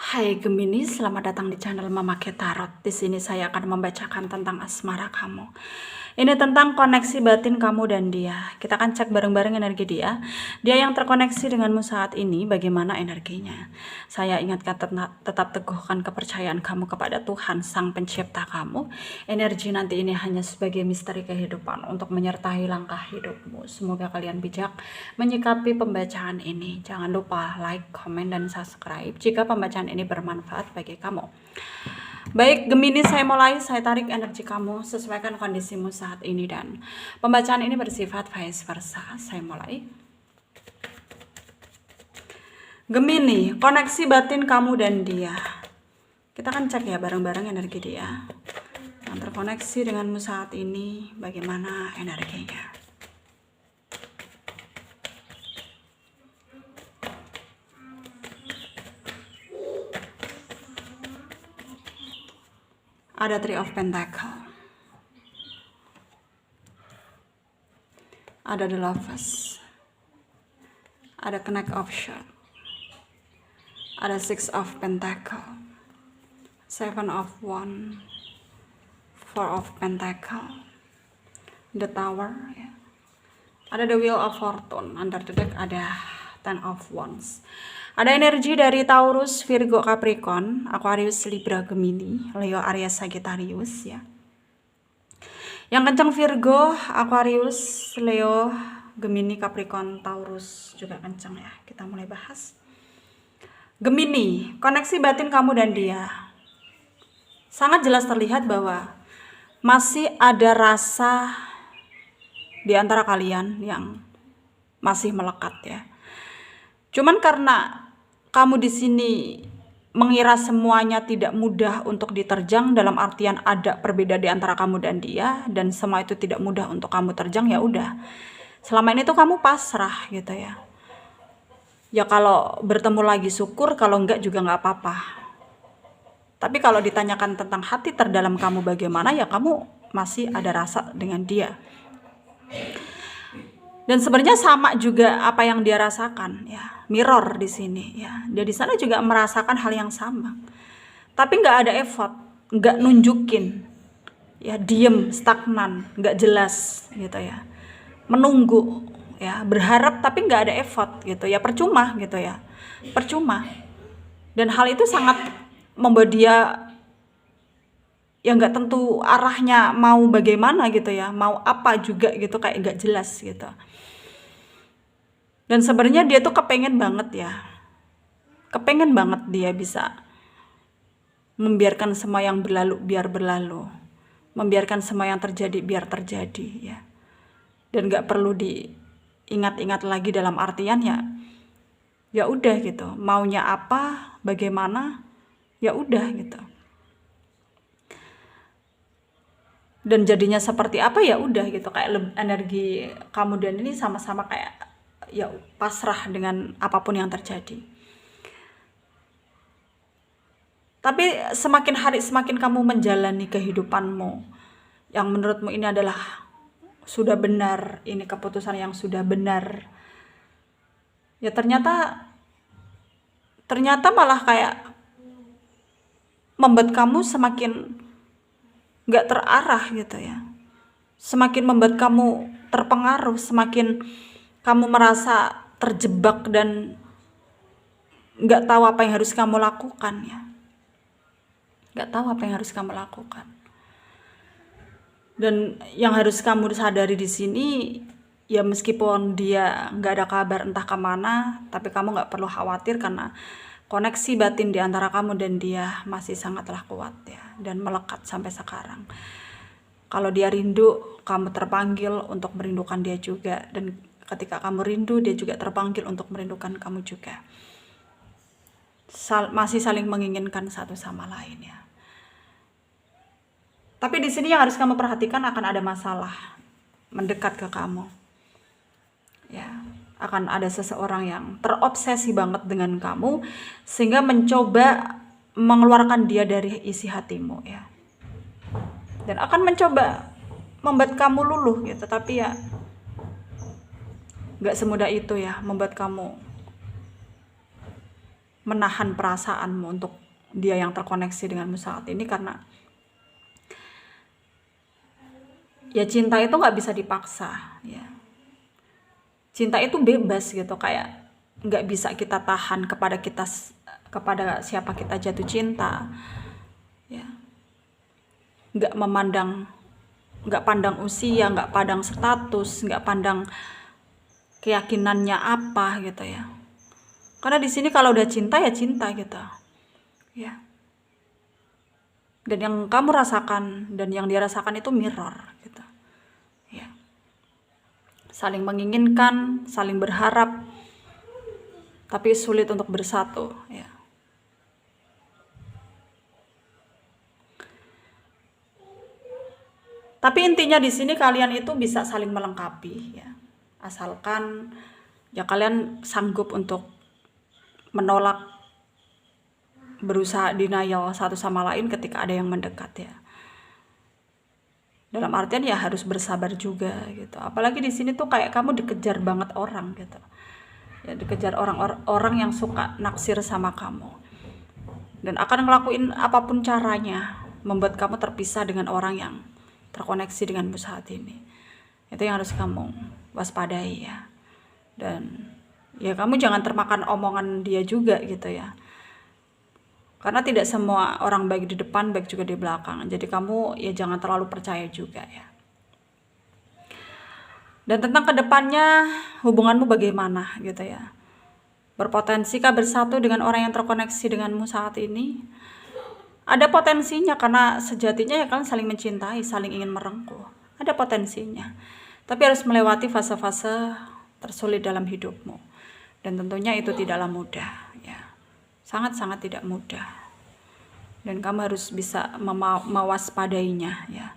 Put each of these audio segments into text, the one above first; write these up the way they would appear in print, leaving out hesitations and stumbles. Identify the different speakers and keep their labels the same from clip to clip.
Speaker 1: Hai Gemini, selamat datang di channel Mama Ke Tarot. Di sini saya akan membacakan tentang asmara kamu. Ini tentang koneksi batin kamu dan dia. Kita akan cek bareng-bareng energi dia. Dia yang terkoneksi denganmu saat ini, bagaimana energinya. Saya ingatkan tetap teguhkan kepercayaan kamu kepada Tuhan, Sang Pencipta kamu. Energi nanti ini hanya sebagai misteri kehidupan untuk menyertai langkah hidupmu. Semoga kalian bijak menyikapi pembacaan ini. Jangan lupa like, komen, dan subscribe jika pembacaan ini bermanfaat bagi kamu. Baik Gemini, saya mulai. Saya tarik energi kamu, sesuaikan kondisimu saat ini, dan pembacaan ini bersifat vice versa. Saya mulai. Gemini, koneksi batin kamu dan dia. Kita akan cek ya bareng-bareng energi dia yang terkoneksi denganmu saat ini, bagaimana energinya. Ada Three of Pentacle, ada The Lovers, ada Knight of Swords, ada Six of Pentacle, Seven of Wands, Four of Pentacle, The Tower, ya. Ada The Wheel of Fortune. Under the deck ada Ten of Wands. Ada energi dari Taurus, Virgo, Capricorn, Aquarius, Libra, Gemini, Leo, Aries, Sagittarius, ya. Yang kencang Virgo, Aquarius, Leo, Gemini, Capricorn, Taurus juga kencang ya. Kita mulai bahas. Gemini, koneksi batin kamu dan dia. Sangat jelas terlihat bahwa masih ada rasa di antara kalian yang masih melekat ya. Cuman karena kamu di sini mengira semuanya tidak mudah untuk diterjang, dalam artian ada perbedaan di antara kamu dan dia, dan semua itu tidak mudah untuk kamu terjang, ya udah. Selama ini tuh kamu pasrah gitu ya. Ya kalau bertemu lagi syukur, kalau enggak juga nggak apa-apa. Tapi kalau ditanyakan tentang hati terdalam kamu bagaimana, ya kamu masih ada rasa dengan dia. Dan sebenarnya sama juga apa yang dia rasakan ya, mirror di sini ya. Dia di sana juga merasakan hal yang sama. Tapi nggak ada effort, nggak nunjukin. Ya diem, stagnan, nggak jelas gitu ya. Menunggu ya, berharap tapi nggak ada effort gitu ya, percuma gitu ya. Percuma. Dan hal itu sangat membuat dia ya nggak tentu arahnya mau bagaimana gitu ya, mau apa juga gitu, kayak nggak jelas gitu. Dan sebenarnya dia tuh kepengen banget ya, kepengen banget dia bisa membiarkan semua yang berlalu biar berlalu, membiarkan semua yang terjadi biar terjadi ya. Dan nggak perlu diingat-ingat lagi, dalam artian ya udah gitu, maunya apa, bagaimana, ya udah gitu. Dan jadinya seperti apa ya udah gitu, kayak energi kamu dan ini sama-sama kayak ya pasrah dengan apapun yang terjadi. Tapi semakin hari semakin kamu menjalani kehidupanmu yang menurutmu ini adalah sudah benar, ini keputusan yang sudah benar, ya ternyata malah kayak membuat kamu semakin gak terarah gitu ya, semakin membuat kamu terpengaruh, semakin kamu merasa terjebak dan gak tahu apa yang harus kamu lakukan ya, gak tahu apa yang harus kamu lakukan. Dan yang harus kamu sadari di sini ya, meskipun dia gak ada kabar entah kemana, tapi kamu gak perlu khawatir karena koneksi batin di antara kamu dan dia masih sangatlah kuat ya, dan melekat sampai sekarang. Kalau dia rindu, kamu terpanggil untuk merindukan dia juga, dan ketika kamu rindu, dia juga terpanggil untuk merindukan kamu juga. Masih saling menginginkan satu sama lain ya. Tapi di sini yang harus kamu perhatikan, akan ada masalah mendekat ke kamu. Ya, akan ada seseorang yang terobsesi banget dengan kamu sehingga mencoba mengeluarkan dia dari isi hatimu ya. Dan akan mencoba membuat kamu luluh gitu, tapi ya gak semudah itu ya membuat kamu menahan perasaanmu untuk dia yang terkoneksi denganmu saat ini, karena ya cinta itu nggak bisa dipaksa ya. Cinta itu bebas gitu, kayak nggak bisa kita tahan kepada siapa kita jatuh cinta ya. Nggak pandang usia, nggak pandang status, nggak pandang keyakinannya apa gitu ya. Karena di sini kalau udah cinta ya cinta gitu ya. Dan yang kamu rasakan dan yang dia rasakan itu mirror gitu ya. Saling menginginkan, saling berharap, tapi sulit untuk bersatu ya. Tapi intinya di sini kalian itu bisa saling melengkapi ya. Asalkan ya kalian sanggup untuk menolak, berusaha denial satu sama lain ketika ada yang mendekat ya. Dalam artian ya harus bersabar juga gitu. Apalagi di sini tuh kayak kamu dikejar banget orang gitu. Ya, dikejar orang yang suka naksir sama kamu. Dan akan ngelakuin apapun caranya membuat kamu terpisah dengan orang yang terkoneksi denganmu saat ini. Itu yang harus kamu waspadai ya. Dan ya kamu jangan termakan omongan dia juga gitu ya. Karena tidak semua orang baik di depan, baik juga di belakang. Jadi kamu ya jangan terlalu percaya juga ya. Dan tentang kedepannya hubunganmu bagaimana gitu ya. Berpotensikah bersatu dengan orang yang terkoneksi denganmu saat ini? Ada potensinya, karena sejatinya ya kalian saling mencintai, saling ingin merengkuh. Ada potensinya. Tapi harus melewati fase-fase tersulit dalam hidupmu. Dan tentunya itu tidaklah mudah ya. Sangat-sangat tidak mudah. Dan kamu harus bisa mewaspadainya ya.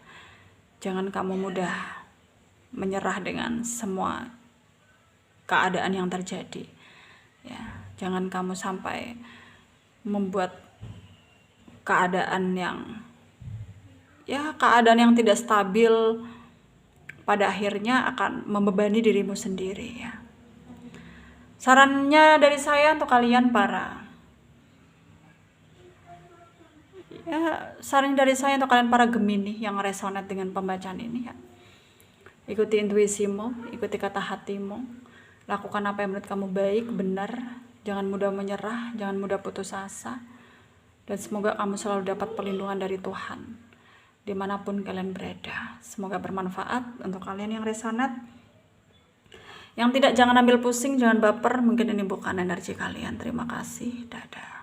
Speaker 1: Jangan kamu mudah menyerah dengan semua keadaan yang terjadi ya. Jangan kamu sampai membuat keadaan yang tidak stabil pada akhirnya akan membebani dirimu sendiri ya. Sarannya dari saya untuk kalian para Gemini yang resonate dengan pembacaan ini ya. Ikuti intuisimu, ikuti kata hatimu, lakukan apa yang menurut kamu baik, benar, jangan mudah menyerah, jangan mudah putus asa, dan semoga kamu selalu dapat perlindungan dari Tuhan dimanapun kalian berada. Semoga bermanfaat untuk kalian yang resonate. Yang tidak, jangan ambil pusing, jangan baper, mungkin ini bukan energi kalian. Terima kasih, dadah.